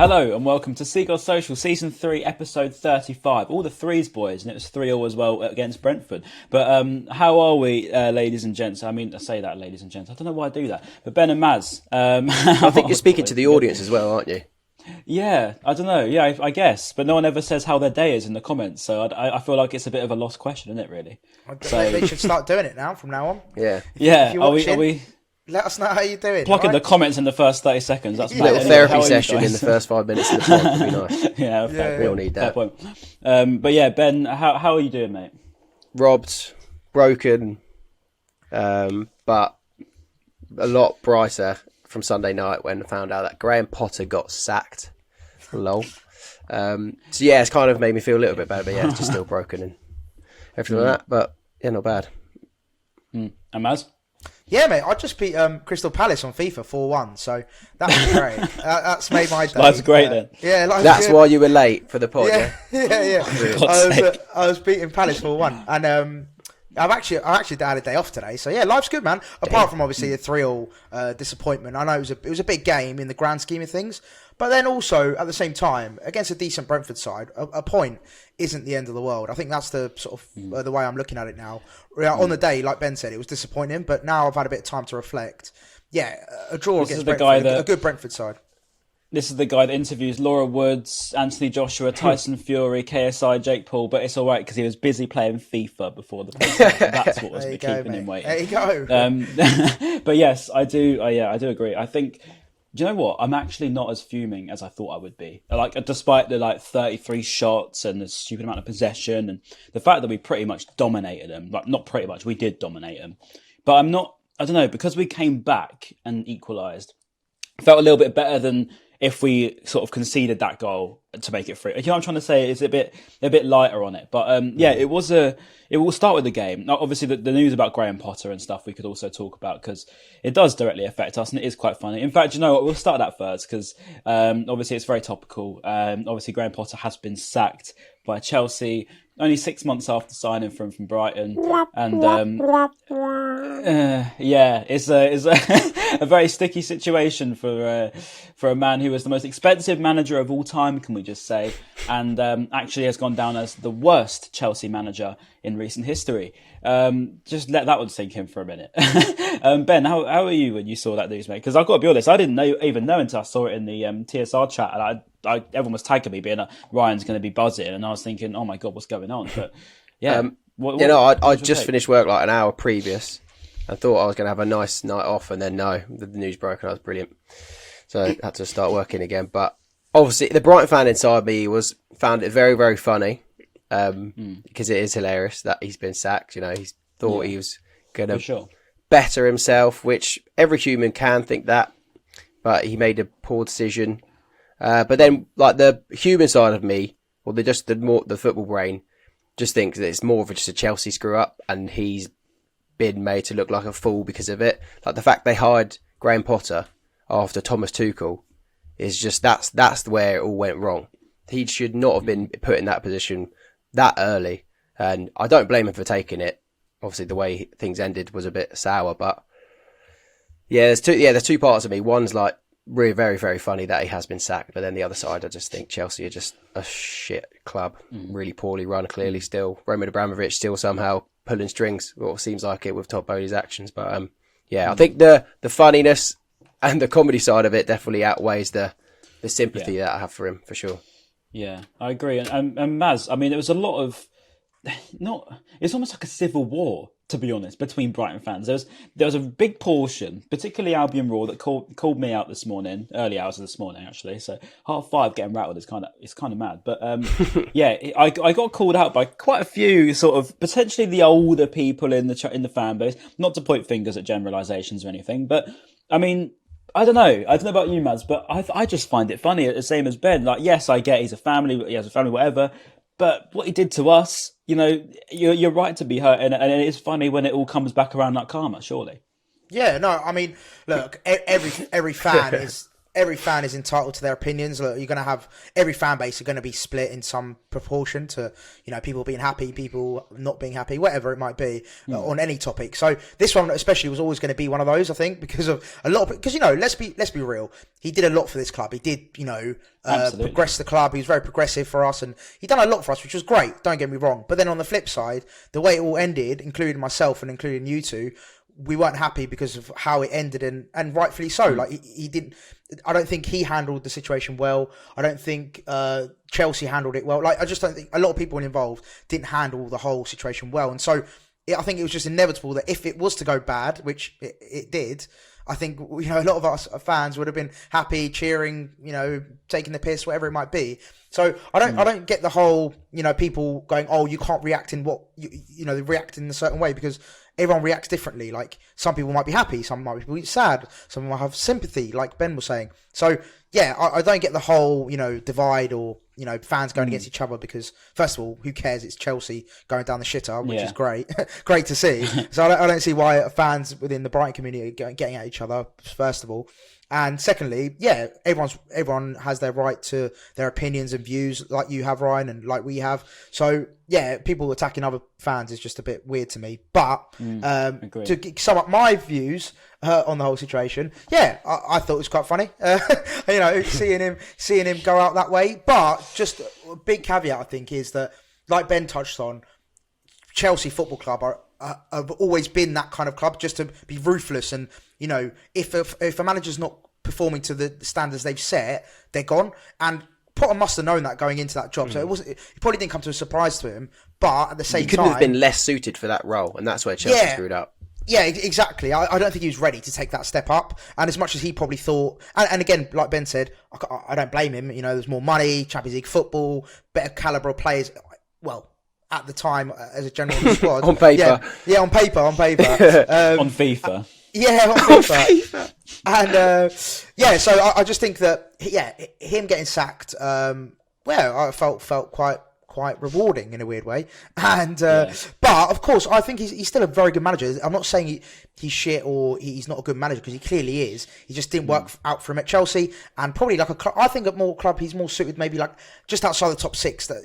Hello and welcome to Seagulls Social Season 3 Episode 35. All the threes, boys, and it was 3-0 as well against Brentford. But how are we, ladies and gents? I mean, I say that, ladies and gents. I don't know why I do that. But Ben and Maz. I think you're speaking to the audience as well, aren't you? Yeah, I don't know. Yeah, I guess. But no one ever says how their day is in the comments. So I feel like it's a bit of a lost question, isn't it, really? So, they should start doing it now, from now on. Yeah. Yeah, are we... Let us know how you're doing. Plucking the comments in the first 30 seconds. That's a little therapy session in the first 5 minutes of the pod would be nice. Yeah, we all need that. Fair point. But yeah, Ben, how are you doing, mate? Robbed, broken, but a lot brighter from Sunday night when I found out that Graham Potter got sacked. Lol. So yeah, it's kind of made me feel a little bit better, but yeah, it's just still broken and everything like that. But yeah, not bad. And Maz? Yeah, mate, I just beat Crystal Palace on FIFA 4-1, so that was great. That's made my day. Life's great then. Yeah, that's good. Why you were late for the pod. Yeah. I was beating Palace 4-1, and I actually had a day off today, so yeah, life's good, man. Apart from obviously a 3-0 disappointment, I know it was a big game in the grand scheme of things, but then also at the same time against a decent Brentford side, a point isn't the end of the world. I think that's the sort of the way I'm looking at it now. On the day, like Ben said, it was disappointing, but now I've had a bit of time to reflect. Yeah, a draw against Brentford, a good Brentford side. This is the guy that interviews Laura Woods, Anthony Joshua, Tyson Fury, KSI, Jake Paul, but it's all right because he was busy playing FIFA before the podcast. That's what was keeping him waiting. There you go. But yes, I do agree. I think, do you know what? I'm actually not as fuming as I thought I would be. Like, despite the 33 shots and the stupid amount of possession and the fact that we pretty much dominated them. Like, not pretty much, we did dominate them. But I'm not. I don't know, because we came back and equalised. Felt a little bit better than if we sort of conceded that goal to make it free. You know what I'm trying to say? It's a bit lighter on it. But yeah, it will start with the game. Now, obviously, the news about Graham Potter and stuff we could also talk about because it does directly affect us and it is quite funny. In fact, you know what? We'll start that first because obviously it's very topical. Obviously, Graham Potter has been sacked by Chelsea only 6 months after signing from Brighton. And yeah, it's a very sticky situation for a man who was the most expensive manager of all time, can we just say, and actually has gone down as the worst Chelsea manager in recent history. Just let that one sink in for a minute. Ben, how are you when you saw that news, mate? Because I've got to be honest, I didn't even know until I saw it in the TSR chat, and everyone was tagging me being Ryan's going to be buzzing, and I was thinking, oh my god, what's going on? But yeah, I just finished work like an hour previous. I thought I was going to have a nice night off, and then no, the news broke, and I was brilliant. So I had to start working again. But obviously, the Brighton fan inside me found it very, very funny because it is hilarious that he's been sacked. You know, he thought he was going to better himself, which every human can think that, but he made a poor decision. But then, like the human side of me, or the football brain, just thinks that it's more of just a Chelsea screw up, and he's been made to look like a fool because of it. Like the fact they hired Graham Potter after Thomas Tuchel is just that's where it all went wrong. He should not have been put in that position that early, and I don't blame him for taking it. Obviously, the way things ended was a bit sour, but there's two parts of me. One's like really very, very funny that he has been sacked, but then the other side, I just think Chelsea are just a shit club, really poorly run. Clearly, still Roman Abramovich still somehow pulling strings, or seems like it with Todd Bowley's actions. But I think the funniness and the comedy side of it definitely outweighs the sympathy that I have for him, for sure. Yeah, I agree. And Maz, I mean, it was a lot of it's almost like a civil war, to be honest, between Brighton fans. There was a big portion, particularly Albion Raw, that called me out this morning, early hours of this morning actually. So 5:30 getting rattled is kind of mad. But yeah, I got called out by quite a few sort of potentially the older people in the fan base. Not to point fingers at generalisations or anything, but I mean, I don't know about you, Maz, but I just find it funny, the same as Ben. Like, yes, I get he has a family, whatever. But what he did to us, you know, you're right to be hurt, and it is funny when it all comes back around like karma, surely. Yeah, no, I mean, look, every fan is every fan is entitled to their opinions. Look, you're going to have every fan base are going to be split in some proportion to, people being happy, people not being happy, whatever it might be on any topic. So this one especially was always going to be one of those, I think, because of a lot of, because, let's be real. He did a lot for this club. He did, progress the club. He was very progressive for us and he done a lot for us, which was great. Don't get me wrong. But then on the flip side, the way it all ended, including myself and including you two, we weren't happy because of how it ended, and rightfully so. Like he didn't. I don't think he handled the situation well. I don't think Chelsea handled it well. Like I just don't think a lot of people involved didn't handle the whole situation well. And so I think it was just inevitable that if it was to go bad, which it did, I think a lot of us fans would have been happy, cheering, taking the piss, whatever it might be. So I don't get the whole people going, oh, you can't react in react in a certain way, because everyone reacts differently. Like some people might be happy, some might be sad, some might have sympathy, like Ben was saying. So yeah, I don't get the whole divide or fans going against each other, because first of all, who cares? It's Chelsea going down the shitter, which is great, great to see. So I don't see why fans within the Brighton community are getting at each other. First of all. And secondly, yeah, everyone has their right to their opinions and views, like you have, Ryan, and like we have. So yeah, people attacking other fans is just a bit weird to me. But to sum up my views on the whole situation, yeah, I thought it was quite funny. Seeing him go out that way. But just a big caveat, I think, is that, like Ben touched on, Chelsea Football Club have always been that kind of club, just to be ruthless. And if a manager's not performing to the standards they've set, they're gone. And Potter must have known that going into that job. So it probably didn't come to a surprise to him. But at the same time, he couldn't have been less suited for that role, and that's where Chelsea screwed up. Yeah, exactly. I don't think he was ready to take that step up. And as much as he probably thought, and again, like Ben said, I don't blame him. there's more money, Champions League football, better calibre of players. Well, at the time, as a general squad. On paper. Yeah, on paper. On FIFA. Yeah, on FIFA. And, so I just think that, him getting sacked, I felt quite rewarding in a weird way. And but of course, I think he's still a very good manager. I'm not saying he's shit or he's not a good manager, because he clearly is. He just didn't work out for him at Chelsea, and probably like a club. I think at more club he's more suited, maybe like just outside the top six. That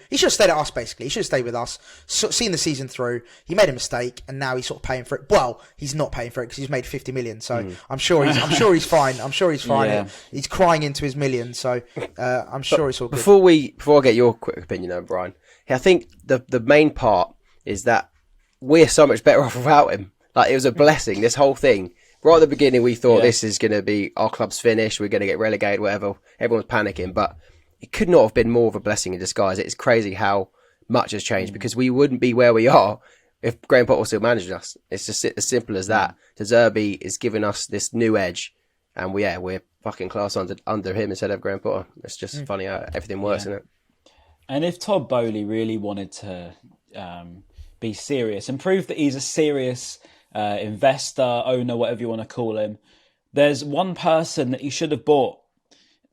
he should have stayed at us. Basically, he should have stayed with us, seen the season through. He made a mistake, and now he's sort of paying for it. Well, he's not paying for it because he's made 50 million. So I'm sure he's fine. I'm sure he's fine. Yeah. He's crying into his millions. So I'm sure it's all good. Before I get your quick opinion, though, Brian, I think the main part is that we're so much better off without him. Like, it was a blessing, this whole thing. Right at the beginning, we thought this is going to be our club's finished, we're going to get relegated, whatever. Everyone's panicking, but it could not have been more of a blessing in disguise. It's crazy how much has changed, because we wouldn't be where we are if Graham Potter was still managing us. It's just as simple as that. De Zerbi is giving us this new edge, and we're fucking class under him instead of Graham Potter. It's just funny how everything works, isn't it? And if Todd Bowley really wanted to be serious and prove that he's a serious investor, owner, whatever you want to call him, there's one person that he should have bought.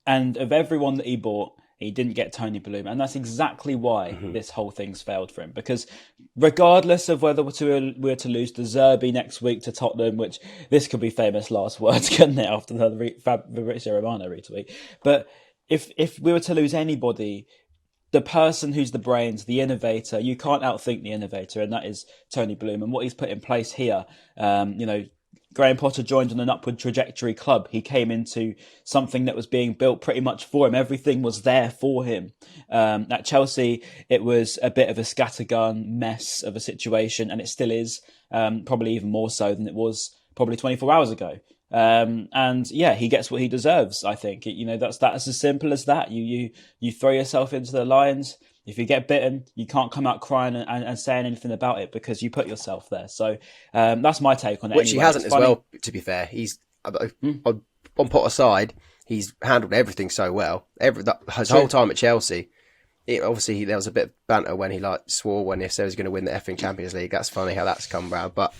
And of everyone that he bought, he didn't get Tony Bloom. And that's exactly why this whole thing's failed for him. Because regardless of whether we're to lose De Zerbi next week to Tottenham, which this could be famous last words, couldn't it, after the Fabrizio Romano retweet. But if we were to lose anybody, the person who's the brains, the innovator, you can't outthink the innovator, and that is Tony Bloom. And what he's put in place here, Graham Potter joined on an upward trajectory club. He came into something that was being built pretty much for him. Everything was there for him. At Chelsea, it was a bit of a scattergun mess of a situation, and it still is, probably even more so than it was probably 24 hours ago. He gets what he deserves, I think. That's as simple as that. You throw yourself into the lions. If you get bitten, you can't come out crying and saying anything about it, because you put yourself there. So that's my take on it. Which he hasn't as well, to be fair. He's on Potter's side, he's handled everything so well. His whole time at Chelsea, there was a bit of banter when he swore when he said he was going to win the effing Champions League. That's funny how that's come round, but.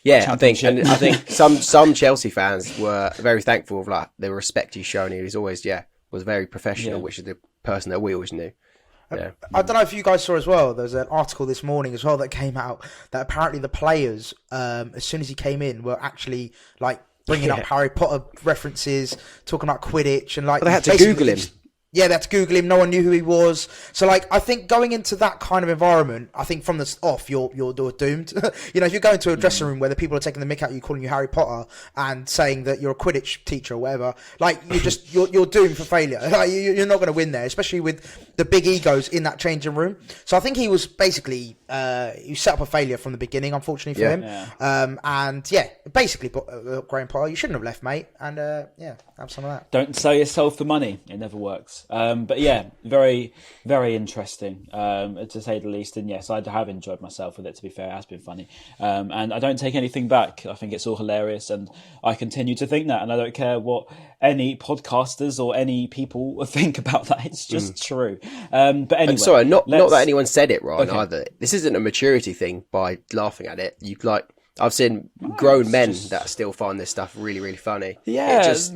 Yeah, I think some Chelsea fans were very thankful of the respect he's shown. He was always was very professional, which is the person that we always knew. Yeah. I don't know if you guys saw as well. There's an article this morning as well that came out that apparently the players, as soon as he came in, were actually bringing up Harry Potter references, talking about Quidditch, and like they had to Google him. Yeah, they had to Google him. No one knew who he was. So, like, I think going into that kind of environment, I think from the off, you're doomed. You know, if you go into a dressing room where the people are taking the mick out you, calling you Harry Potter, and saying that you're a Quidditch teacher or whatever, like, you're doomed for failure. Like, you're not going to win there, especially with the big egos in that changing room. So I think he was basically he set up a failure from the beginning, unfortunately for him. Yeah. And yeah, basically, Graham Potter, you shouldn't have left, mate. And yeah, have some of that. Don't sell yourself for money. It never works. But yeah, very, very interesting, to say the least. And yes, I have enjoyed myself with it, to be fair. It has been funny. And I don't take anything back. I think it's all hilarious. And I continue to think that. And I don't care what any podcasters or any people think about that. It's just true. But anyway. And sorry, not that anyone said it, Ryan, either. This isn't a maturity thing by laughing at it. I've seen grown men that still find this stuff really, really funny. Yeah, it is.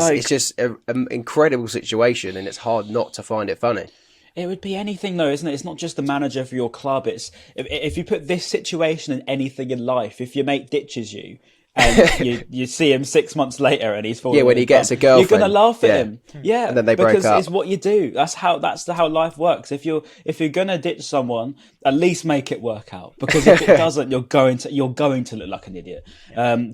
It's just an incredible situation, and it's hard not to find it funny. It would be anything, though, isn't it? It's not just the manager for your club. It's if you put this situation in anything in life, if your mate ditches you, and you see him 6 months later and he's falling. When he gets a girlfriend, you're gonna laugh at him. Yeah, and then they break up. Because it's what you do. That's how life works. If you're gonna ditch someone, at least make it work out. Because if it doesn't, you're going to look like an idiot.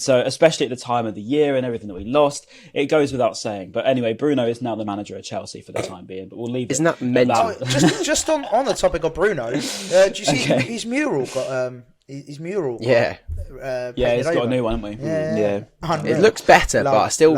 So especially at the time of the year and everything that we lost, it goes without saying. But anyway, Bruno is now the manager of Chelsea for the time being. But we'll leave it. Isn't that mental? Just on the topic of Bruno, do you see his mural got his mural? Yeah. He's got a new one, haven't we? Yeah. It looks better, but I still,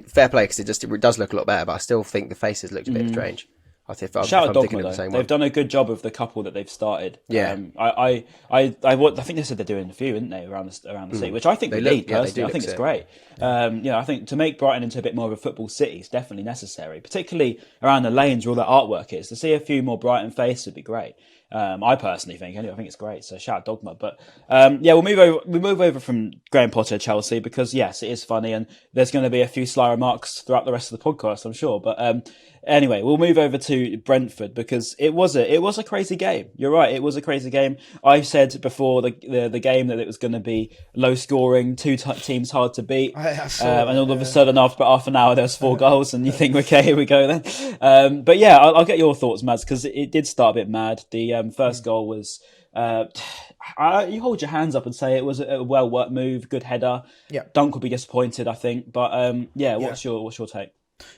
fair play, because it does look a lot better, but I still think the faces looks a bit strange. Shout out Dogma, though. They've done a good job of the couple that they've started. Yeah. I think they said they're doing a few, didn't they, around the city, which I think they need, personally. I think it's great. I think to make Brighton into a bit more of a football city is definitely necessary, particularly around the lanes where all that artwork is. To see a few more Brighton faces would be great. I personally think, anyway, I think it's great. So shout out Dogma. But we'll move over from Graham Potter to Chelsea, because yes, it is funny, and there's going to be a few sly remarks throughout the rest of the podcast, I'm sure. But anyway, we'll move over to Brentford, because it was a crazy game. You're right, it was a crazy game. I said before the game that it was going to be low scoring, two teams hard to beat, and all of a sudden after half an hour there's 4 goals, and you think, okay, here we go then. But yeah, I'll get your thoughts, Mads, because it did start a bit mad. The first goal was you hold your hands up and say it was a well worked move, good header. Yeah, Dunk would be disappointed, I think, but what's your take?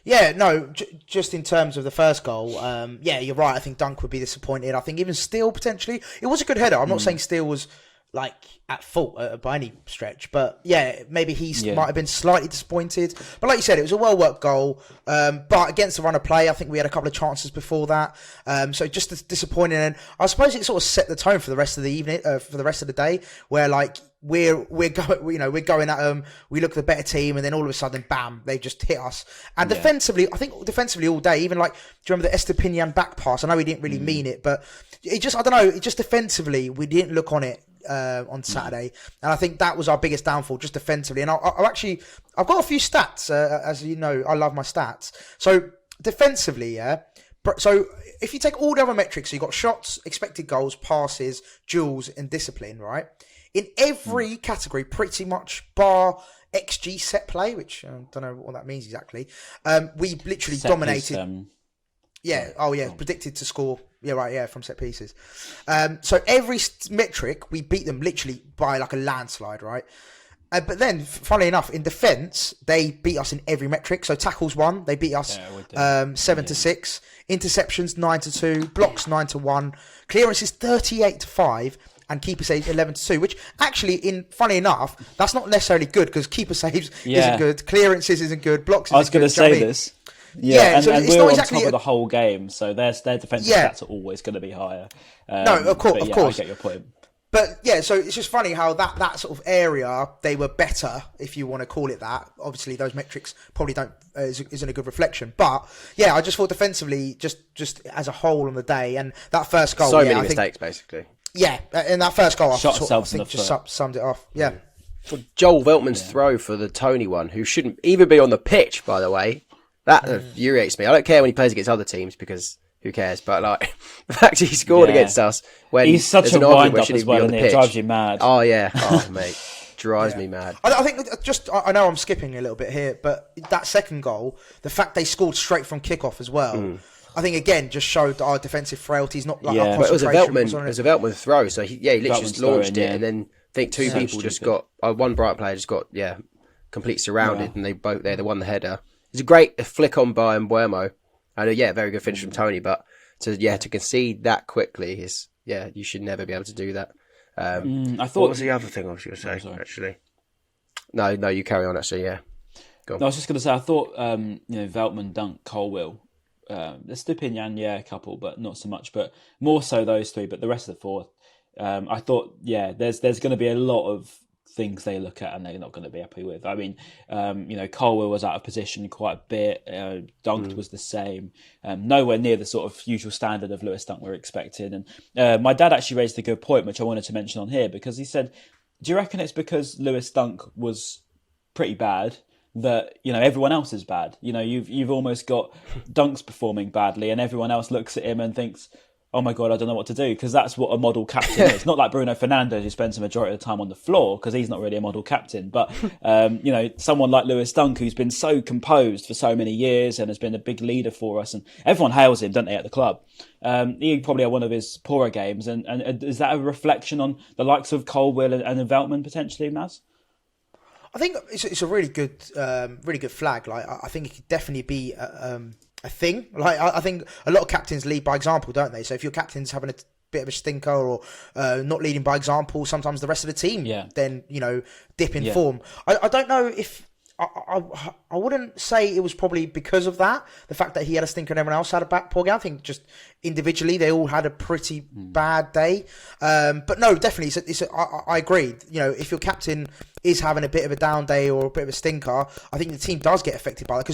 Yeah, no, just in terms of the first goal, you're right. I think Dunk would be disappointed. I think even Steele, potentially. It was a good header. I'm not saying Steele was like at fault by any stretch, but yeah, maybe might have been slightly disappointed. But like you said, it was a well-worked goal. But against the run of play, I think we had a couple of chances before that. So just disappointing. And I suppose it sort of set the tone for the rest of the evening, for the rest of the day, where like we're going at them. We look at the better team, and then all of a sudden, bam, they just hit us. And defensively, I think defensively all day, even like, do you remember the Estepinian back pass? I know he didn't really mean it, but it just defensively, we didn't look on it on Saturday, and I think that was our biggest downfall, just defensively. And I've got a few stats, as you know, I love my stats. So defensively, so if you take all the other metrics, so you've got shots, expected goals, passes, duels, and discipline, right? In every category, pretty much, bar XG set play, which I don't know what that means exactly. We literally dominated. Predicted to score. Yeah, right. Yeah, from set pieces. So every metric, we beat them literally by like a landslide, right? But then, funnily enough, in defence, they beat us in every metric. So tackles 1, they beat us 7-6. Interceptions 9-2. Blocks 9-1. Clearances 38-5. And keeper saves 11-2, which actually, funny enough, that's not necessarily good, because keeper saves isn't good, clearances isn't good, blocks isn't good. I was going to say this. And so and it's we're not on exactly top of the whole game, so their defensive stats are always going to be higher. Of course. I get your point. But yeah, so it's just funny how that sort of area, they were better, if you want to call it that. Obviously, those metrics probably isn't a good reflection. But yeah, I just thought defensively, just as a whole on the day, and that first goal. So many mistakes, basically. Yeah, in that first goal, I think just summed it off. Yeah. Joel Veltman's throw for the Tony one, who shouldn't even be on the pitch, by the way, that infuriates me. I don't care when he plays against other teams, because who cares? But like the fact he scored against us when he's such a wind-up as well, and it drives you mad. Oh yeah, mate. drives me mad. I think I know I'm skipping a little bit here, but that second goal, the fact they scored straight from kickoff as well, I think again just showed that our defensive frailty is not like our But it was a concentration. Veltman throw, so he literally Veltman's just launched throwing, it, and then I think two people just stupid. got one Brighton player just got completely surrounded, and they won the header. It's a great flick on by Mbuemo, and very good finish from Tony, but to concede that quickly is you should never be able to do that. I thought. What was the other thing I was going to say? Actually, no, you carry on. Actually, go on. No, I was just going to say I thought Veltman, Dunk, Colwill, Stupinian, a couple, but not so much. But more so those three. But the rest of the four, I thought there's going to be a lot of things they look at and they're not going to be happy with. I mean, Colwill was out of position quite a bit. Dunk was the same. Nowhere near the sort of usual standard of Lewis Dunk we're expecting. And my dad actually raised a good point, which I wanted to mention on here, because he said, do you reckon it's because Lewis Dunk was pretty bad that everyone else is bad? You've almost got Dunk's performing badly and everyone else looks at him and thinks, oh my God, I don't know what to do, because that's what a model captain is. Not like Bruno Fernandes, who spends the majority of the time on the floor, because he's not really a model captain. But, someone like Lewis Dunk, who's been so composed for so many years and has been a big leader for us, and everyone hails him, don't they, at the club? He probably had one of his poorer games. And is that a reflection on the likes of Colwill and Veltman, potentially, Maz? I think it's a really good flag. Like, I think it could definitely be a thing. Like, I think a lot of captains lead by example, don't they? So if your captain's having a bit of a stinker or not leading by example, sometimes the rest of the team then dip in form. I don't know if I wouldn't say it was probably because of that, the fact that he had a stinker and everyone else had a poor game. I think just individually they all had a pretty bad day. But no, definitely, I agree. If your captain is having a bit of a down day or a bit of a stinker, I think the team does get affected by that.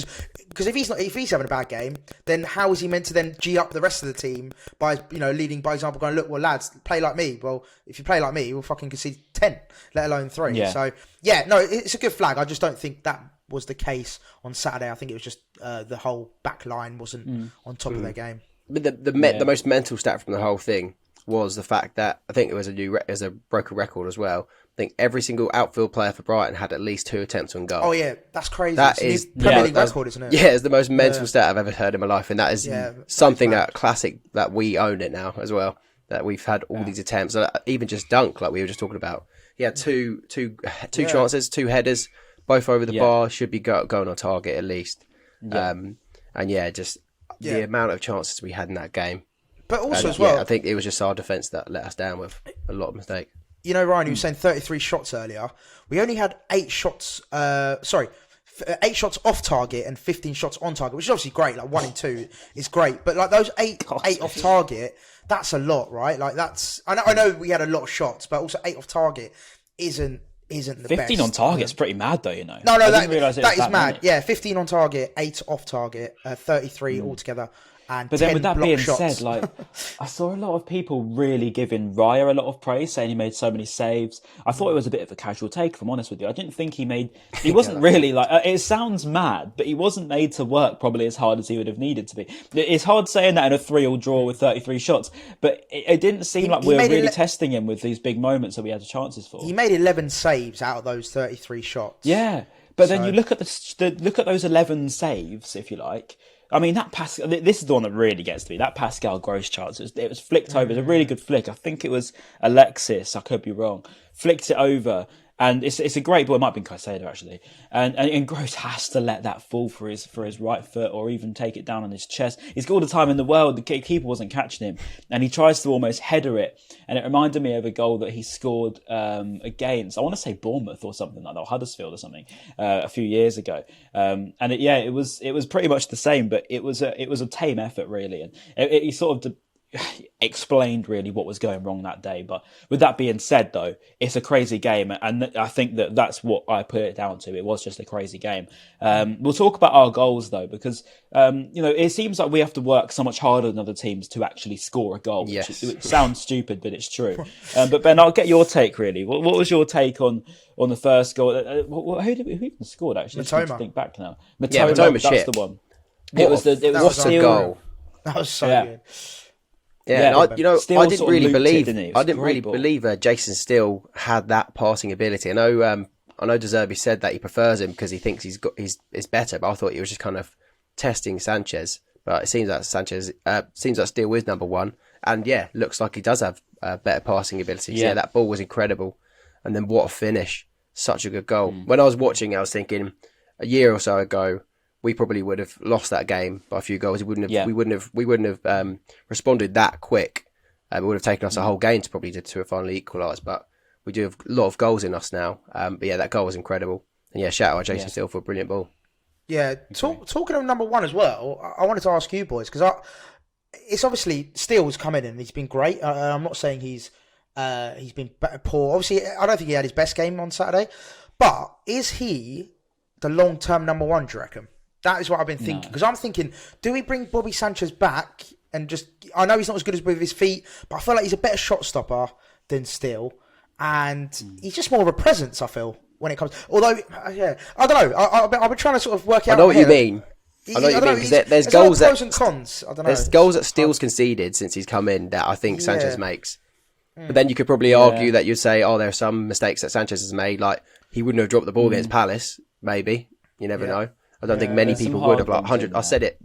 Because if he's having a bad game, then how is he meant to then G up the rest of the team by leading by example, going, look, well, lads, play like me. Well, if you play like me, we'll fucking concede 10, let alone 3. Yeah. So no, it's a good flag. I just don't think that was the case on Saturday. I think it was just the whole back line wasn't on top of their game. But the most mental stat from the whole thing was the fact that I think it was a broken record as well. I think every single outfield player for Brighton had at least 2 attempts on goal. Oh yeah, that's crazy. That is Premier League record, isn't it? Yeah, it's the most mental stat I've ever heard in my life, and that is something that classic that we own it now as well. That we've had all these attempts, even just Dunk, like we were just talking about. Yeah, two chances, 2 headers, both over the bar, should be going on target at least. Yeah. The amount of chances we had in that game. But also as well, I think it was just our defence that let us down with a lot of mistakes. Ryan, you were saying 33 shots earlier. We only had 8 shots. 8 shots off target and 15 shots on target, which is obviously great. Like 1 in 2 is great, but like those 8 off target, that's a lot, right? Like that's. I know we had a lot of shots, but also 8 off target isn't the 15 best. 15 on target's pretty mad, though. No, that is mad. Yeah, 15 on target, 8 off target, 33 altogether. And but then with that being shots. said, like I saw a lot of people really giving Raya a lot of praise, saying he made so many saves. I thought it was a bit of a casual take, if I'm honest with you. I didn't think he wasn't really like, it sounds mad, but he wasn't made to work probably as hard as he would have needed to be. It's hard saying that in a 3-3 draw with 33 shots, but it didn't seem like we were really testing him with these big moments that we had chances for. He made 11 saves out of those 33 shots. Yeah, but then you look at look at those 11 saves, if you like. I mean, this is the one that really gets to me. That Pascal Gross chance, it was flicked over. It was a really good flick. I think it was Alexis. I could be wrong. Flicked it over. And it's a great ball. It might have been Caicedo, actually. And Gross has to let that fall for his right foot or even take it down on his chest. He's got all the time in the world. The keeper wasn't catching him. And he tries to almost header it. And it reminded me of a goal that he scored against, I want to say Bournemouth or something like that, or Huddersfield or something, a few years ago. It was pretty much the same, but it was a tame effort, really. And it sort of explained really what was going wrong that day. But with that being said, though, it's a crazy game, and I think that's what I put it down to. It was just a crazy game. We'll talk about our goals though, because it seems like we have to work so much harder than other teams to actually score a goal. Yes. It sounds stupid, but it's true. But Ben, I'll get your take really. What was your take on the first goal? Who even scored actually? Mitoma. I just think back now. Mitoma, that's the one. What a goal! That was so good. Yeah, and Steele I didn't sort of really looped it, believe. didn't he? It was I a didn't great really ball. believe Jason Steele had that passing ability. I know De Zerbi said that he prefers him because he thinks he's better, but I thought he was just kind of testing Sanchez. But it seems that Steele is number one, and yeah, looks like he does have better passing ability. Yeah, that ball was incredible, and then what a finish! Such a good goal. When I was watching, I was thinking a year or so ago, we probably would have lost that game by a few goals. We wouldn't have responded that quick. It would have taken us a whole game to probably to finally equalise. But we do have a lot of goals in us now. But yeah, that goal was incredible. And yeah, shout out to Jason Steele for a brilliant ball. Yeah, talking of number one as well, I wanted to ask you boys, because it's obviously Steele's come in and he's been great. I'm not saying he's been poor. Obviously, I don't think he had his best game on Saturday. But is he the long-term number one, do you reckon? That is what I've been thinking. Because I'm thinking, do we bring Bobby Sanchez back and just... I know he's not as good as with his feet, but I feel like he's a better shot stopper than Steele. And he's just more of a presence, I feel, when it comes... Although, yeah, I don't know. I've been trying to sort of work out... I know what you mean. I know what you mean, because there's goals pros and cons. I don't know. There's goals that Steele's conceded since he's come in that I think Sanchez makes. But then you could probably argue that you'd say, there are some mistakes that Sanchez has made, like he wouldn't have dropped the ball against Palace, maybe. You never know. I don't think many people would have. Like 100. I said it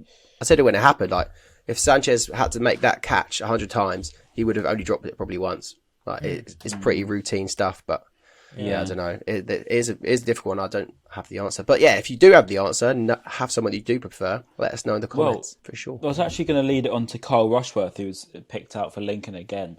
when it happened. Like if Sanchez had to make that catch 100 times, he would have only dropped it probably once. Like it's pretty routine stuff. But yeah, I don't know. It is a difficult one. I don't have the answer. But yeah, if you do have the answer and have someone you do prefer, let us know in the comments for sure. I was actually going to lead it on to Kyle Rushworth, who was picked out for Lincoln again.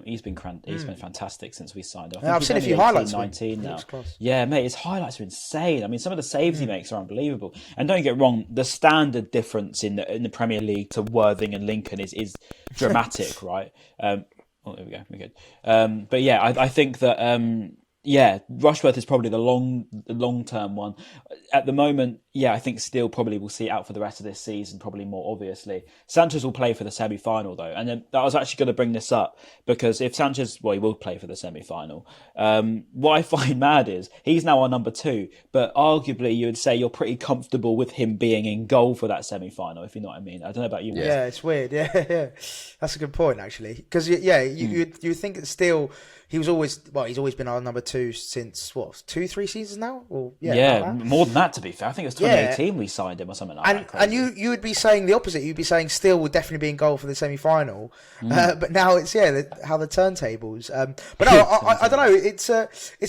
He's been fantastic since we signed off. I've seen a few highlights. 19 now. Yeah, mate, his highlights are insane. I mean, some of the saves he makes are unbelievable. And don't get wrong, the standard difference in the Premier League to Worthing and Lincoln is dramatic, right? There we go, we're good. But yeah, I think that Rushworth is probably the long term one. At the moment, I think Steele probably will see it out for the rest of this season, probably more obviously. Sanchez will play for the semi-final though, and then I was actually going to bring this up because if Sanchez, he will play for the semi-final. What I find mad is he's now our number two, but arguably you would say you're pretty comfortable with him being in goal for that semi-final, if you know what I mean. I don't know about you. Yeah, it's weird. Yeah, that's a good point actually, because you think that Steele. He's always been our number two since 2-3 seasons now. Or, more than that to be fair. I think it was 2018 we signed him or something like that. And you would be saying the opposite. You'd be saying Steele would definitely be in goal for the semi-final. But now it's how the turntables. But no, I don't know. It's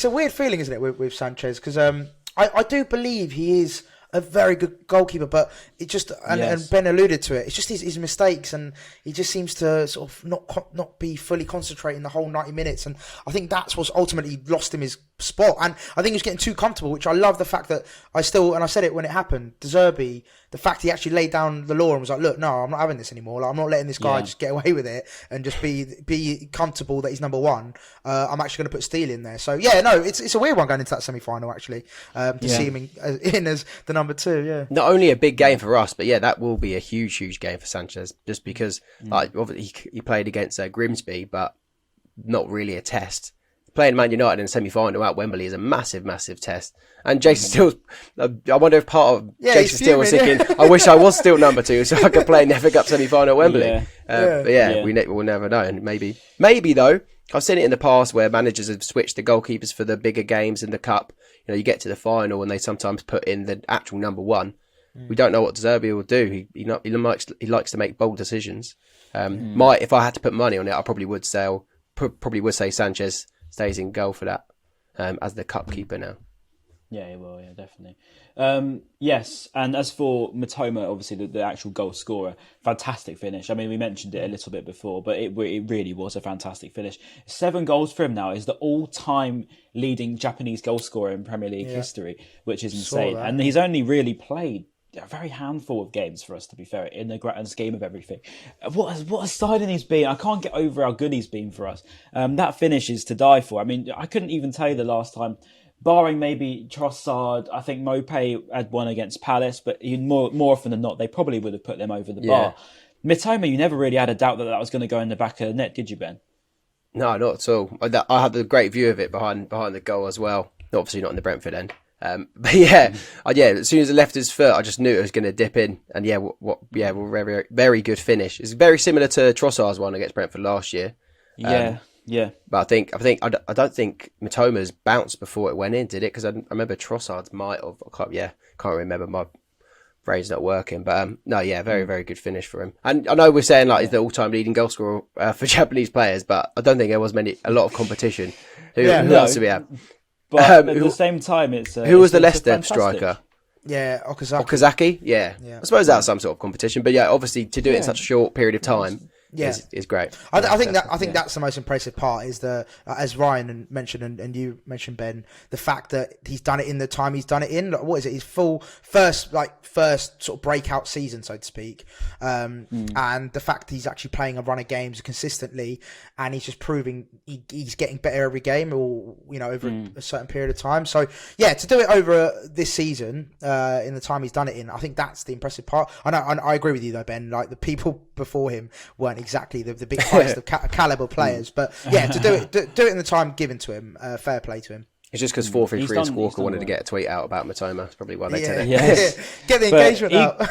a weird feeling, isn't it, with Sanchez? Because I do believe he is a very good goalkeeper, but it just and Ben alluded to it. It's just his mistakes, and he just seems to sort of not be fully concentrating the whole 90 minutes. And I think that's what's ultimately lost him his spot. And I think he was getting too comfortable, which I love the fact that I said it when it happened. De Zerbi, the fact he actually laid down the law and was like, "Look, no, I'm not having this anymore. Like, I'm not letting this guy just get away with it and just be comfortable that he's number one. I'm actually going to put Steele in there." So it's a weird one going into that semi-final actually to see him in as the number two. Yeah, not only a big game for us, but that will be a huge game for Sanchez, just because obviously he played against Grimsby, but not really a test. Playing Man United in a semi-final at Wembley is a massive test. And Jason Steele, I wonder if part of Jason Steele was thinking, I wish I was still number two so I could play in the FA Cup semi-final at Wembley. We'll never know. And maybe though, I've seen it in the past where managers have switched the goalkeepers for the bigger games in the cup. You get to the final and they sometimes put in the actual number one. We don't know what De Zerbi will do. He likes to make bold decisions. If I had to put money on it, I probably would say Sanchez stays in goal for that as the cup keeper now. Yeah, he will. Yeah, definitely. Yes, and as for Mitoma, obviously the actual goal scorer, fantastic finish. I mean, we mentioned it a little bit before, but it really was a fantastic finish. 7 goals for him now is the all-time leading Japanese goal scorer in Premier League history, which is insane. And he's only really played a very handful of games for us, to be fair, in the grand scheme of everything. What a signing he's been. I can't get over how good he's been for us. That finish is to die for. I mean, I couldn't even tell you the last time, barring maybe Trossard. I think Mopé had one against Palace, but more often than not, they probably would have put them over the bar. Mitoma, you never really had a doubt that was going to go in the back of the net, did you, Ben? No, not at all. I had a great view of it behind the goal as well. Obviously not in the Brentford end. But yeah, as soon as it left his foot, I just knew it was going to dip in. And very, very good finish. It's very similar to Trossard's one against Brentford last year. Yeah. But I don't think Mitoma's bounced before it went in, did it? Because I remember Trossard's might have. Can't remember. My brain's not working. But very, very good finish for him. And I know we're saying he's the all-time leading goal scorer for Japanese players, but I don't think there was a lot of competition. Who else do we have? But at the same time, who was the Leicester striker? Yeah, Okazaki. Yeah. I suppose that's some sort of competition. But yeah, obviously to do it in such a short period of time. Is great. I think that's the most impressive part is as Ryan mentioned and you mentioned, Ben, the fact that he's done it in the time he's done it in. What is it? His first sort of breakout season, so to speak. And the fact he's actually playing a run of games consistently, and he's just proving he's getting better every game, or over a certain period of time. So yeah, to do it over this season in the time he's done it in, I think that's the impressive part. I agree with you though, Ben. Like the people before him weren't exactly the big highest of caliber players, but yeah, to do it in the time given to him, fair play to him. It's just because 433 and Squawker wanted to get a tweet out about Mitoma. That's probably why they did it. Yes. Get the engagement out.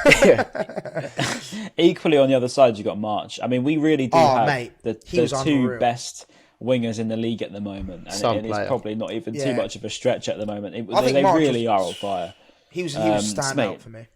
Equally on the other side, you got March. I mean, we really do have the two unreal. Best wingers in the league at the moment, and it's probably not even too much of a stretch at the moment. They really are on fire. He was standout for me.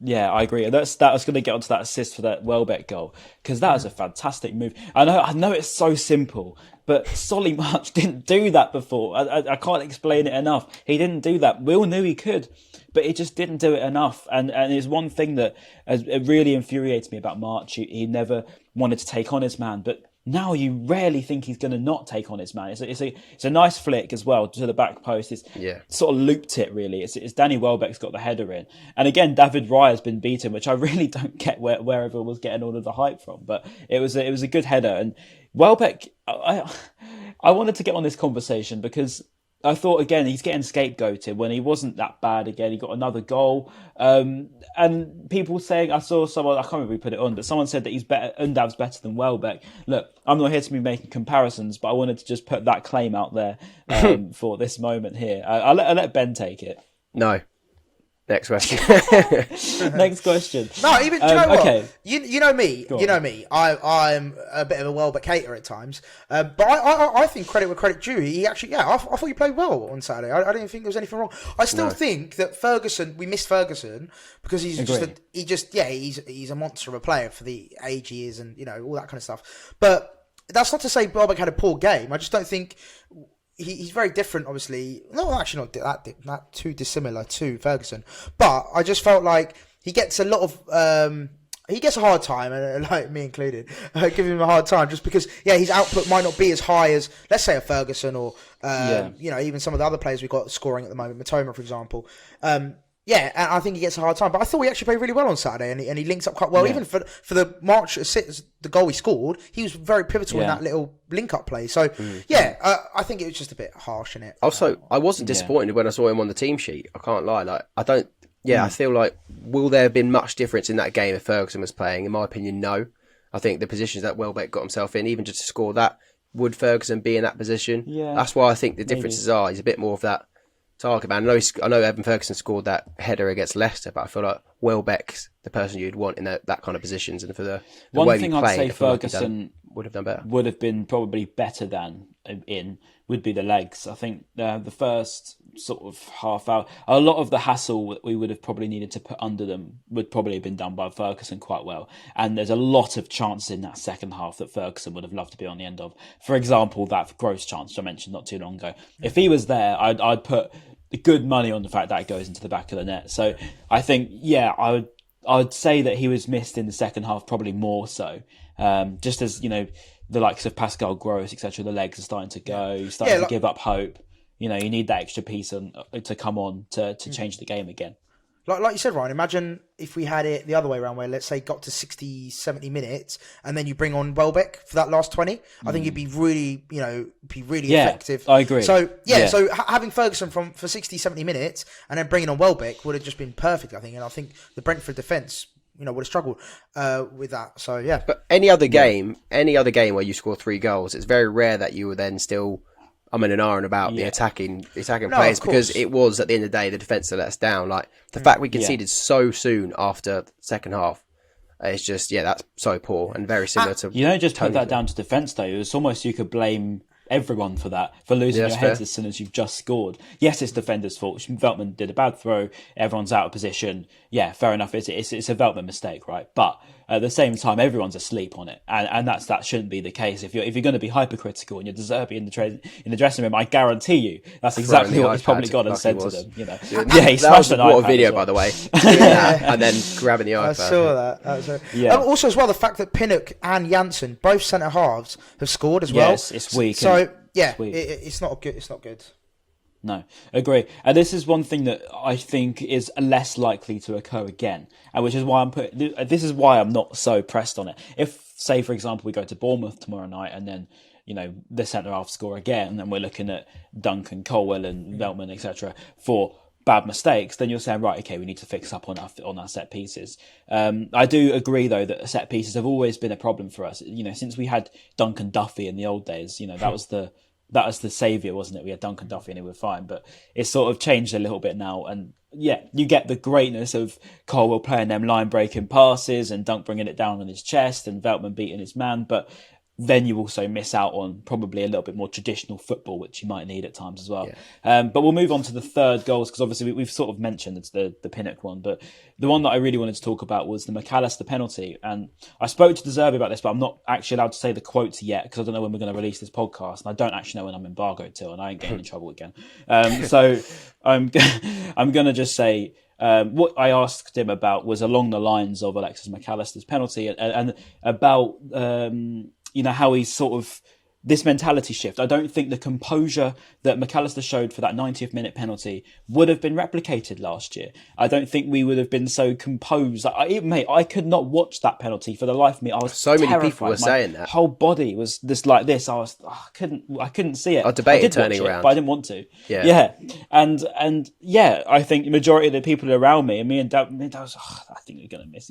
Yeah, I agree. That was going to get onto that assist for that Welbeck goal, because that was a fantastic move. I know it's so simple, but Solly March didn't do that before. I can't explain it enough. He didn't do that. We all knew he could, but he just didn't do it enough. And it's one thing that it really infuriates me about March. He never wanted to take on his man, but now you rarely think he's going to not take on his man. It's a nice flick as well to the back post. It's sort of looped it really. It's Danny Welbeck's got the header in, and again David Raya has been beaten, which I really don't get where everyone was getting all of the hype from. But it was a good header, and Welbeck. I wanted to get on this conversation because I thought, again, he's getting scapegoated when he wasn't that bad. Again, he got another goal. And people saying, I saw someone, I can't remember who put it on, but someone said that Undav's better than Welbeck. Look, I'm not here to be making comparisons, but I wanted to just put that claim out there for this moment here. I'll let Ben take it. No. Next question. Next question. No, even do you know what? Okay. You know me. You know me. I'm a bit of a Welbeck hater at times, but I think credit where credit due. He actually, I thought he played well on Saturday. I didn't think there was anything wrong. I still think that we missed Ferguson because he's a monster of a player for the age he is, and all that kind of stuff. But that's not to say Welbeck had a poor game. I just don't think. He's very different, obviously. No, actually not that too dissimilar to Ferguson. But I just felt like he gets a lot of... he gets a hard time, and like me included, giving him a hard time just because, his output might not be as high as, let's say, a Ferguson or, even some of the other players we've got scoring at the moment, Mitoma, for example. And I think he gets a hard time. But I thought he actually played really well on Saturday, and he links up quite well. Yeah. Even for the March assist, the goal he scored, he was very pivotal in that little link-up play. So, I think it was just a bit harsh in it. Also, I wasn't disappointed when I saw him on the team sheet. I can't lie. I feel like, will there have been much difference in that game if Ferguson was playing? In my opinion, no. I think the positions that Welbeck got himself in, even just to score that, would Ferguson be in that position? Yeah. That's why I think the differences are. He's a bit more of that target man. I know Evan Ferguson scored that header against Leicester, but I feel like Welbeck's the person you'd want in that kind of positions, and for the one way thing he played, I'd say Ferguson would have done better. Would have been probably better than would be the legs. I think the first sort of half hour, a lot of the hassle that we would have probably needed to put under them would probably have been done by Ferguson quite well. And there's a lot of chances in that second half that Ferguson would have loved to be on the end of. For example, that gross chance I mentioned not too long ago. If he was there, I'd put good money on the fact that it goes into the back of the net. So I think, I would say that he was missed in the second half, probably more so. Just as, the likes of Pascal Gross, etc., the legs are starting to go, starting to give up hope. You need that extra piece to come on to change the game again. Like you said, Ryan, imagine if we had it the other way around, where let's say got to 60, 70 minutes and then you bring on Welbeck for that last 20. I think it'd be really, effective. I agree. So, having Ferguson for 60, 70 minutes and then bringing on Welbeck would have just been perfect, I think. And I think the Brentford defence, would have struggled with that. So, yeah. But any other game where you score 3 goals, it's very rare that you would then still I'm in an R and about the attacking No, players, of because course. it was, at the end of the day, the defence that let us down. Like, the fact we conceded so soon after the second half, it's just, that's so poor and very similar to... You don't just put that down to defence, though. It's almost you could blame everyone for that, for losing your heads as soon as you've just scored. Yes, it's defenders' fault. Veltman did a bad throw. Everyone's out of position. Yeah, fair enough. It's a Veltman mistake, right? But at the same time, everyone's asleep on it, and that shouldn't be the case. If you're going to be hypercritical and you're De Zerbi in the dressing room, I guarantee you that's exactly what he's probably gone and said to them. He smashed an iPad. What a video, by the way. And then grabbing the iPad. I saw that. Also, as well, the fact that Pinnock and Janssen, both centre halves, have scored as well. Yes, it's weak. So it's weak. It's not good. It's not good. No, agree. And this is one thing that I think is less likely to occur again, and which is why this is why I'm not so pressed on it. If, say, for example, we go to Bournemouth tomorrow night and then, the centre half score again, and we're looking at Duncan, Colwell and Veltman, etc., for bad mistakes, then you're saying, right, okay, we need to fix up on our set pieces. I do agree, though, that set pieces have always been a problem for us. Since we had Duncan Duffy in the old days, that was the saviour, wasn't it? We had Duncan Duffy and it was fine, but it's sort of changed a little bit now. And you get the greatness of Colwell playing them line-breaking passes and Dunk bringing it down on his chest and Veltman beating his man, but then you also miss out on probably a little bit more traditional football, which you might need at times as well. But we'll move on to the third goals, because obviously we've sort of mentioned it's the Pinnock one, but the one that I really wanted to talk about was the McAllister penalty. And I spoke to De Zerbi about this, but I'm not actually allowed to say the quotes yet, because I don't know when we're going to release this podcast, and I don't actually know when I'm embargoed till, and I ain't getting in trouble again. So I'm going to just say, what I asked him about was along the lines of Alexis McAllister's penalty and about how he's sort of this mentality shift. I don't think the composure that McAllister showed for that 90th minute penalty would have been replicated last year. I don't think we would have been so composed. I could not watch that penalty for the life of me. I was so terrified. Many people were saying that. Whole body was just like this. I couldn't see it. I debated turning around, but I didn't want to. Yeah. And I think the majority of the people around me, and me and Dad was, I think we're gonna miss.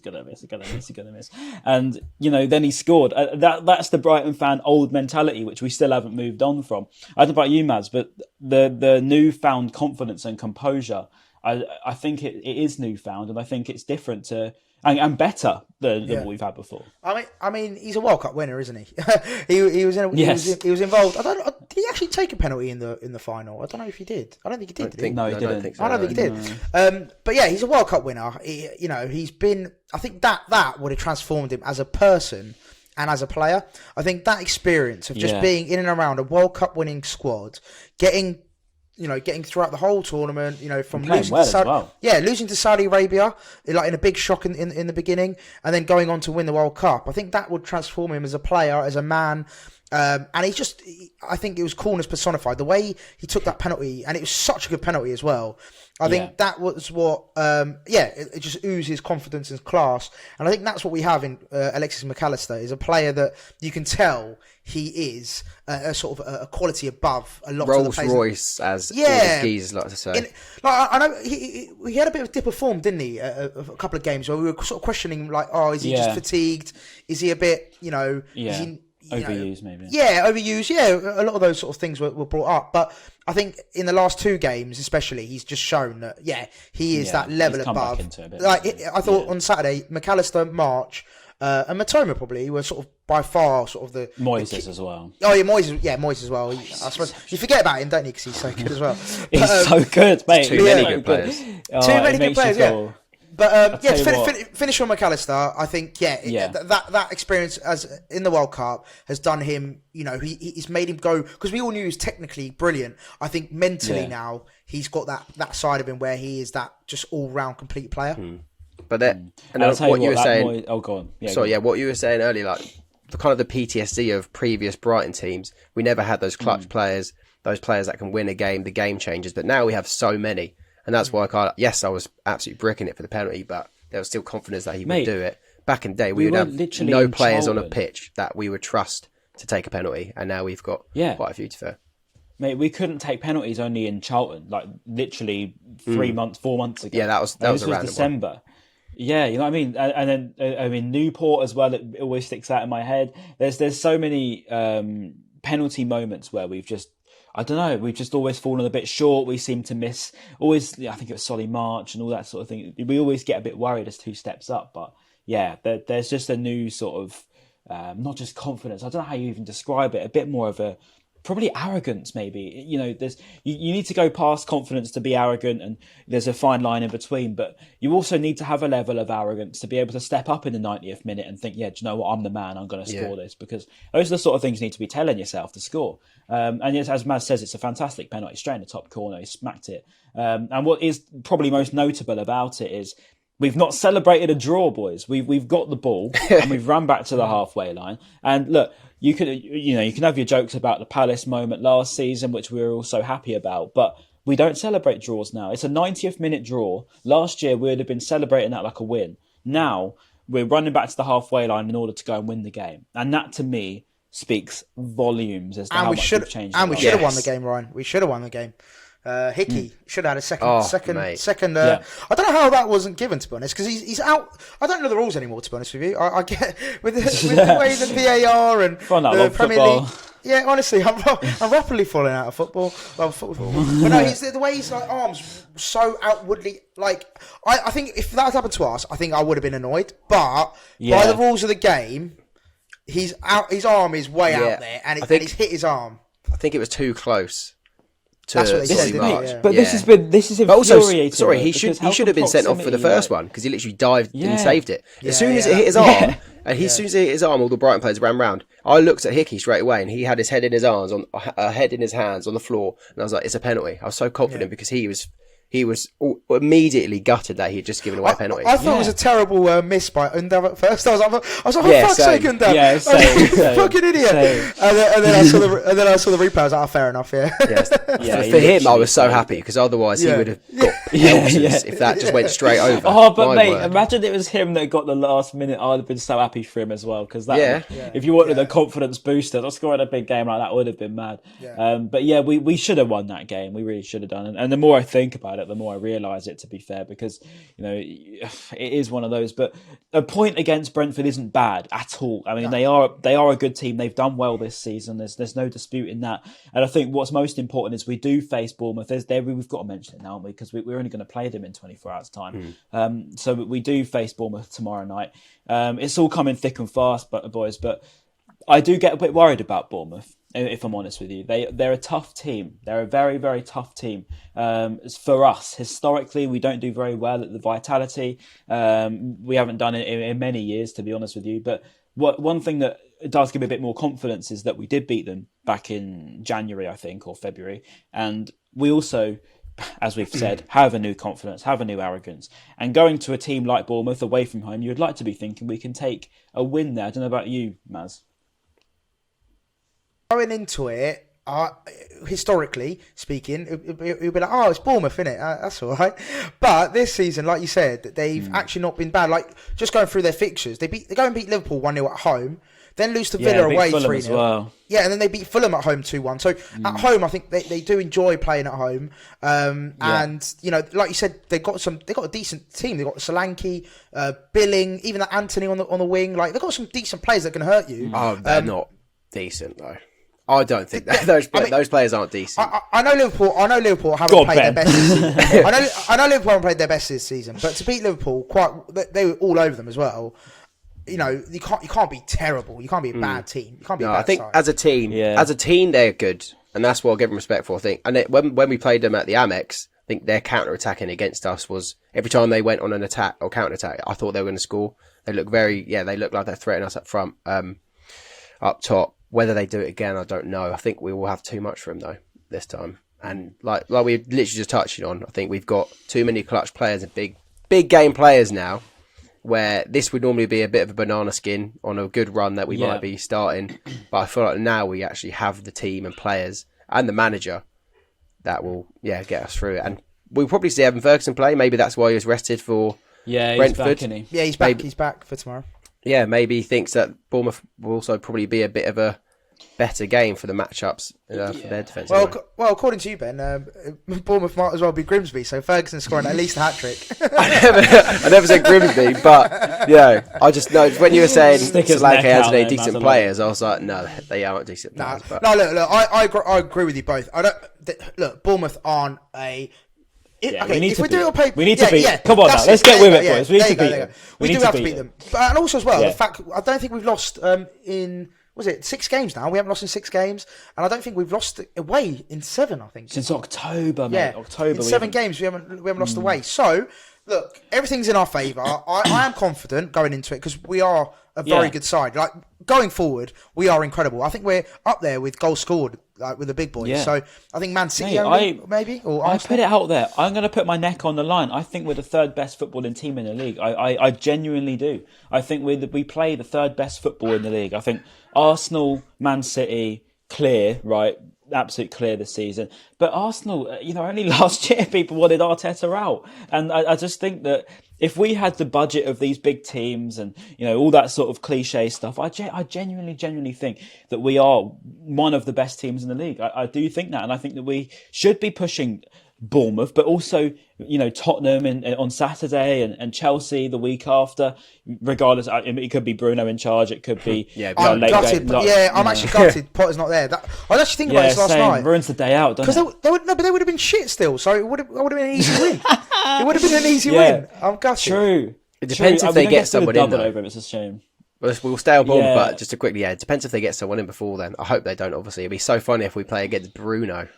And then he scored. That's the Brighton fan old mentality, which we still haven't moved on from. I don't know about you, Mads, but the newfound confidence and composure, I think it is newfound, and I think it's different to and better than what we've had before. I mean, he's a World Cup winner, isn't he? he was involved. Did he actually take a penalty in the final? I don't know if he did. I don't think he did. No, he didn't. I don't think he did. But yeah, he's a World Cup winner. He's been. I think that would have transformed him as a person and as a player. I think that experience of just being in and around a World Cup winning squad, getting throughout the whole tournament, from losing to Saudi Arabia, like in a big shock in the beginning, and then going on to win the World Cup. I think that would transform him as a player, as a man. And I think it was coolness personified. The way he took that penalty, and it was such a good penalty as well. I think that was what, it just oozes confidence and class. And I think that's what we have in Alexis McAllister, is a player that you can tell he is a sort of a quality above a lot of the players. Rolls-Royce, as all the geezers like to say. I know he had a bit of dip of form, didn't he? A couple of games where we were sort of questioning, like, is he just fatigued? Is he a bit, is he... Overused, maybe. Yeah, overused. Yeah, a lot of those sort of things were brought up. But I think in the last two games, especially, he's just shown that, he is that level above. I thought on Saturday, McAllister, March, and Mitoma probably were sort of by far sort of the... Moises as well. Oh, yeah, Moises as well. I suppose you forget about him, don't you? Because he's so good as well. He's so good, mate. Too many good players. Too many good players, yeah. But finish on McAllister, I think that experience as in the World Cup has done him. He's made him go, because we all knew he was technically brilliant. I think mentally now he's got that side of him where he is that just all round complete player. But what you were saying. Go on. What you were saying earlier, like the kind of the PTSD of previous Brighton teams. We never had those clutch players, those players that can win a game, the game changers. But now we have so many. And that's why I was absolutely bricking it for the penalty, but there was still confidence that he would do it. Back in the day, we would have no players on a pitch that we would trust to take a penalty, and now we've got quite a few to fair. Mate, we couldn't take penalties only in Charlton, like literally 4 months ago. Yeah, that was a random December. One. Yeah, you know what I mean? And then, Newport as well, it always sticks out in my head. There's so many penalty moments where we've just... I don't know, we've just always fallen a bit short. We seem to miss always. I think it was Solly March and all that sort of thing. We always get a bit worried as 2 steps up, but yeah, there's just a new sort of not just confidence. I don't know how you even describe it. A bit more of a probably arrogance, maybe. There's you need to go past confidence to be arrogant, and there's a fine line in between. But you also need to have a level of arrogance to be able to step up in the 90th minute and think, yeah, do you know what? I'm the man. I'm going to score this, because those are the sort of things you need to be telling yourself to score. And yes, as Maz says, it's a fantastic penalty, straight in the top corner. He smacked it. And what is probably most notable about it is we've not celebrated a draw, boys. We've got the ball and we've run back to the halfway line. And look, you can have your jokes about the Palace moment last season, which we were all so happy about, but we don't celebrate draws now. It's a 90th minute draw. Last year we would have been celebrating that like a win. Now we're running back to the halfway line in order to go and win the game, and that to me speaks volumes as to how much we've changed. And we should have won the game, Ryan. We should have won the game. Hickey should have had a second. I don't know how that wasn't given, to be honest, because he's out. I don't know the rules anymore, to be honest with you. I get with the way the VAR and the Premier League. Yeah, honestly, I'm rapidly falling out of football. But no, the way his arms so outwardly, I think if that had happened to us, I think I would have been annoyed. But by the rules of the game, his arm is way out there, and he's hit his arm. I think it was too close. That's what they said, but this has infuriating. Sorry, he should have been sent off for the first one, because he literally dived and saved it. As soon as it hit his arm, as soon as it hit his arm, all the Brighton players ran round. I looked at Hickey straight away, and he had his head in his arms, head in his hands on the floor, and I was like, "It's a penalty." I was so confident because he was immediately gutted that he had just given away a penalty. I thought it was a terrible miss by Undav at first. I was like, for fuck's sake, Undav. Yeah, same. Fucking idiot. And then I saw the replay. I was like, fair enough, For him, I was so happy, because otherwise he would have got pelters if that just went straight over. Oh, but mate, imagine it was him that got the last minute. I'd have been so happy for him as well, because if you wanted a confidence booster, not scoring a big game like that would have been mad. But yeah, we should have won that game. We really should have done. And the more I think about it, the more I realise it, to be fair, because it is one of those. But a point against Brentford isn't bad at all. I mean, they are a good team. They've done well this season. There's no dispute in that. And I think what's most important is we do face Bournemouth. We've got to mention it now, aren't we? Because we're only going to play them in 24 hours time. So we do face Bournemouth tomorrow night. It's all coming thick and fast, boys. But I do get a bit worried about Bournemouth, if I'm honest with you. They're a tough team. They're a very, very tough team. For us, historically, we don't do very well at the Vitality. We haven't done it in many years, to be honest with you. But one thing that does give me a bit more confidence is that we did beat them back in January, I think, or February. And we also, as we've said, have a new confidence, have a new arrogance. And going to a team like Bournemouth away from home, you'd like to be thinking we can take a win there. I don't know about you, Maz. Going into it, historically speaking, it'll be like, oh, it's Bournemouth, innit? That's all right. But this season, like you said, they've actually not been bad. Like, just going through their fixtures, they go and beat Liverpool 1-0 at home, then lose to Villa away 3-0. Well. Yeah, and then they beat Fulham at home 2-1. So at home, I think they do enjoy playing at home. And like you said, they got a decent team. They got Solanke, Billing, even that Anthony on the wing. Like, they've got some decent players that can hurt you. Oh, they're not decent though. I don't think that those players aren't decent. I know Liverpool haven't played their best this season. I know Liverpool haven't played their best this season, but to beat Liverpool, they were all over them as well. You can't be terrible. You can't be a bad team. You can't be a bad I think side. as a team, they're good, and that's what I'll give them respect for. I think, and when we played them at the Amex, I think their counter-attacking against us was every time they went on an attack or counter-attack, I thought they were going to score. They look they look like they're threatening us up front, up top. Whether they do it again, I don't know. I think we will have too much for him though this time. And like we literally just touched on, I think we've got too many clutch players and big game players now, where this would normally be a bit of a banana skin on a good run that we might be starting. But I feel like now we actually have the team and players and the manager that will get us through it. And we'll probably see Evan Ferguson play. Maybe that's why he was rested for Brentford. He's back, isn't he? He's back. He's back for tomorrow. Yeah, maybe he thinks that Bournemouth will also probably be a bit of a better game for the matchups for their defence. Well, according to you, Ben, Bournemouth might as well be Grimsby, so Ferguson scoring at least a hat-trick. I never said Grimsby, but I just know when you were saying Solanke has any decent players, I was like, no, they aren't decent players. But. No, look, I agree with you both. Look, Bournemouth aren't a. If we do it on paper, we need to beat them. Come on now, let's get with it, boys. We need to beat them. We do have to beat them. And also as well, the fact I don't think we've lost in. Was it 6 games now? We haven't lost in 6 games, and I don't think we've lost away in 7. I think since October, mate. October. In 7 games, we haven't lost away. So look, everything's in our favour. I am confident going into it because we are a very good side. Like going forward, we are incredible. I think we're up there with goals scored, like with the big boys. Yeah. So I think Man City maybe. Or I put it out there. I'm going to put my neck on the line. I think we're the 3rd best footballing team in the league. I genuinely do. I think we play the 3rd best football in the league. I think Arsenal, Man City, clear, right? Absolute clear this season. But Arsenal, only last year people wanted Arteta out. And I just think that if we had the budget of these big teams and, all that sort of cliche stuff, I genuinely think that we are one of the best teams in the league. I do think that. And I think that we should be pushing Bournemouth, but also, Tottenham on Saturday and Chelsea the week after. Regardless, it could be Bruno in charge. It could be I'm gutted. I'm actually gutted. Potter's not there. I was actually thinking about this last night. Ruins the day out, doesn't it? Because they would have been shit still. So it would have been an easy win. It would have been an easy win. I'm gutted. True. It depends if they get someone in. Over, it's a shame. We'll stay on board, but just to quickly, it depends if they get someone in before then. I hope they don't. Obviously, it'd be so funny if we play against Bruno.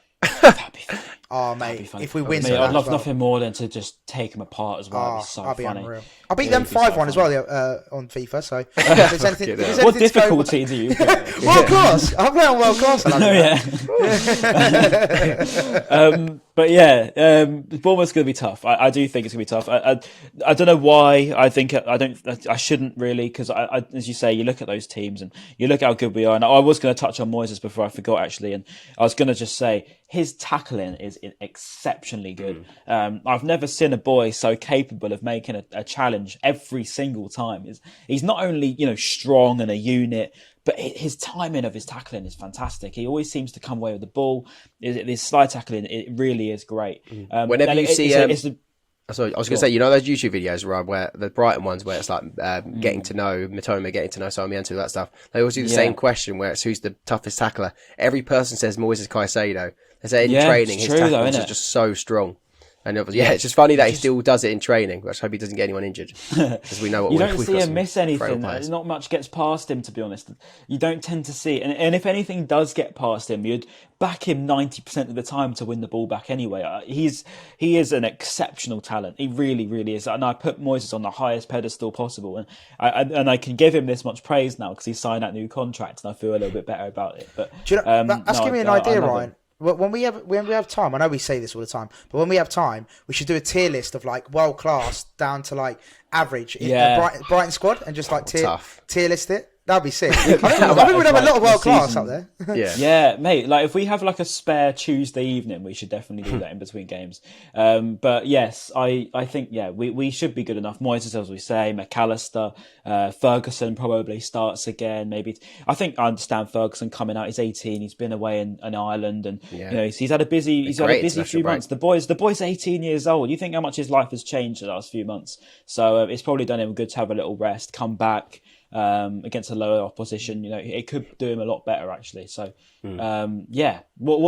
That'd be funny. Oh, mate, if we win, I'd love nothing more than to just take them apart as well. It'd be so funny. Unreal. I beat them 5-1 as well on FIFA. So, if there's anything, what difficulty do you play? World class. I'm playing world class. But Bournemouth's going to be tough. I do think it's going to be tough. I don't know why. I shouldn't really, because as you say, you look at those teams and you look how good we are. And I was going to touch on Moises before I forgot actually, and I was going to just say his tackling is exceptionally good. I've never seen a boy so capable of making a challenge every single time. He's not only strong and a unit, but his timing of his tackling is fantastic. He always seems to come away with the ball. His slide tackling, it really is great. Whenever you see, sorry, I was going to say, those YouTube videos, Rob, where the Brighton ones, where it's like getting to know Mitoma, getting to know Sarmiento, that stuff. They always do the same question, where it's who's the toughest tackler. Every person says Moises Caicedo. They say in training, his tackles are just so strong. And it's just funny that he still does it in training. I just hope he doesn't get anyone injured, because we know what you don't see him miss anything. Not much gets past him, to be honest. You don't tend to see it, and if anything does get past him, you'd back him 90% of the time to win the ball back anyway. He is an exceptional talent. He really, really is. And I put Moises on the highest pedestal possible, and I can give him this much praise now because he signed that new contract, and I feel a little bit better about it. But do you know, that's giving me an idea, Ryan. When we have time, I know we say this all the time, but when we have time, we should do a tier list of like world class down to like average in the Brighton squad, and just like tier list it. That'd be sick. I think we'd have a lot of world class up there. Yeah, mate. Like if we have like a spare Tuesday evening, we should definitely do that in between games. But yes, I think we should be good enough. Moises, as we say, McAllister, Ferguson probably starts again. Maybe I understand Ferguson coming out. He's 18. He's been away in Ireland, and he's had a busy few months. The boy's 18 years old. You think how much his life has changed in the last few months? So it's probably done him good to have a little rest, come back. Against a lower opposition, it could do him a lot better actually. So, what are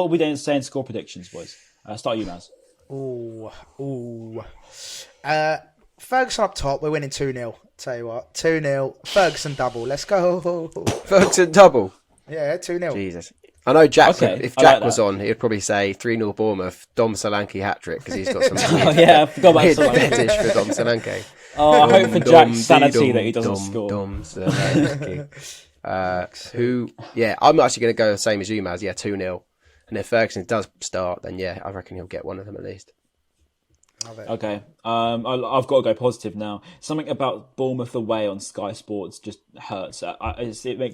we doing saying score predictions, boys? Start you, Maz. Ferguson up top. We're winning 2-0. Tell you what, 2-0. Ferguson double. Let's go. Ferguson double. Yeah, 2-0. Jesus. I know Jack. If Jack was on, he'd probably say 3-0 Bournemouth. Dom Solanke hat trick because he's got some. I forgot about Solanke. Fetish for Dom Solanke. I hope for Jack's sanity that he doesn't score. Dom Solanke. I'm actually going to go the same as you, Maz. 2-0. And if Ferguson does start, then I reckon he'll get one of them at least. Okay, I've got to go positive now. Something about Bournemouth away on Sky Sports just hurts. Are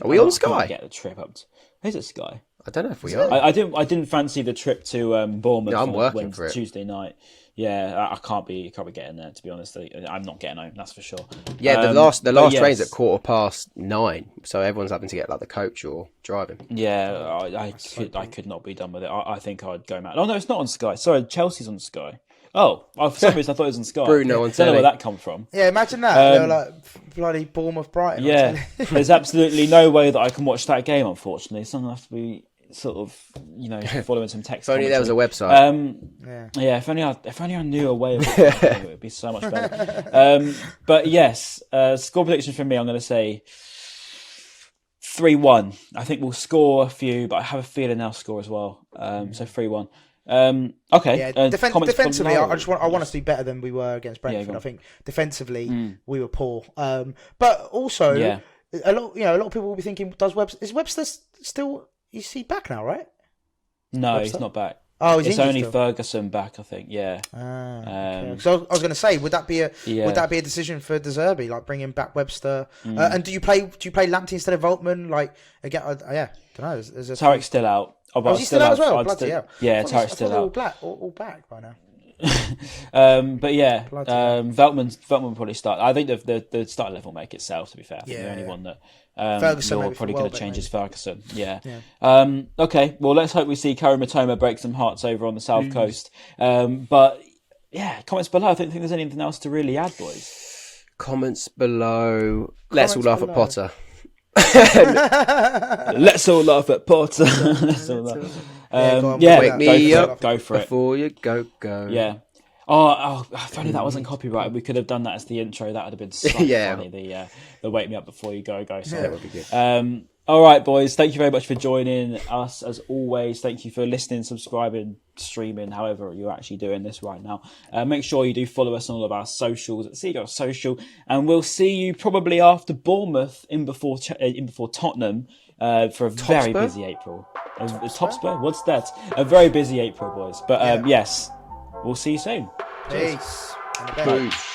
we on Sky? Get the trip up. Is it Sky? I don't know if we are. I didn't fancy the trip to Bournemouth. No, I'm working Wednesday, for it. Tuesday night. Yeah, I can't be getting there, to be honest. I'm not getting home, that's for sure. Yeah, the last train's at 9:15, so everyone's having to get like the coach or driving. Yeah, I could not be done with it. I think I'd go mad. Oh no, it's not on Sky. Sorry, Chelsea's on Sky. Oh, for some reason I thought it was on Sky. Bruno on I don't know telly. where that come from. Yeah, imagine that. They were like bloody Bournemouth Brighton. Yeah, there's absolutely no way that I can watch that game, unfortunately. So I'm going to have to be sort of, following some text. If only there was a website. Yeah, if only I knew a way of it would be so much better. But yes, score prediction from me, I'm going to say 3-1. I think we'll score a few, but I have a feeling they'll score as well. So 3-1. Okay. Yeah, defensively, I want us to be better than we were against Brentford. I think defensively we were poor, but also a lot of people will be thinking, is Webster still? Is he back now? Right? No, Webster? he's not back. Oh, it's only still? Ferguson back, I think. Yeah. Okay. So I was going to say, would that be a decision for De Zerbi, like bringing back Webster? And do you play Lamptey instead of Voltman? Like again, don't know. Tarek's still out. Oh, he's still out as well. Yeah, Tarek's still out. All back by now. But yeah, Veltman will probably start. I think the start level will make itself. To be fair, I think the only one that Ferguson probably going to change is Ferguson. Yeah. Yeah. Okay. Well, let's hope we see Kaoru Mitoma break some hearts over on the south coast. But yeah, comments below. I don't think there's anything else to really add, boys. Comments below. Let's all laugh at Potter. Let's all laugh at Potter. Wake me up go for it before you go. Yeah. Oh, if only that wasn't copyrighted, we could have done that as the intro. That would have been so funny. The wake me up before you go. So that would be good. all right, boys. Thank you very much for joining us as always. Thank you for listening, subscribing, streaming, however you're actually doing this right now. Make sure you do follow us on all of our socials at Seagulls Social, and we'll see you probably after Bournemouth in before Tottenham for a very busy April. Topspur? What's that? A very busy April, boys. But yes, we'll see you soon. Peace. Peace.